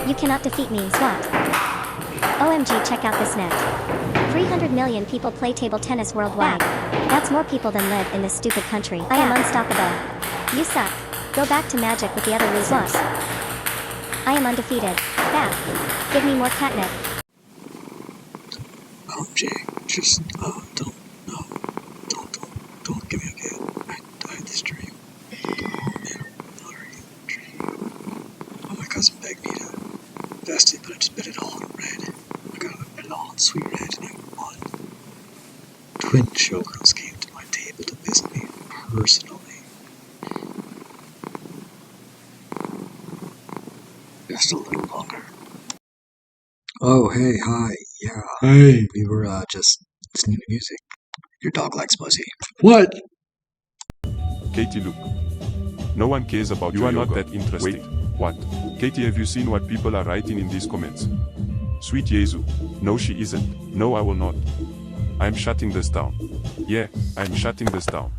You cannot defeat me, SWAT. OMG, check out this net. 300 million people play table tennis worldwide. That's more people than live in this stupid country. I am unstoppable. You suck. Go back to magic with the other losers. I am undefeated. Back. Give me more catnip. OMG, just, don't, no, don't give me a kid. I had this dream. Oh, my cousin begged me to invest it, but I just bet it all on red. I bet it all on sweet red, and I won. Twin showgirls came to my table to visit me personally. Just a little longer. Oh, hey, hi, yeah. Hey. We were, just listening to music. Your dog likes Muzzy. What? Katie, look. No one cares about you. You are not that interesting. Wait, what? Katie, have you seen what people are writing in these comments? Sweet Jesu. No, she isn't. No, I will not. I'm shutting this down. Yeah, I'm shutting this down.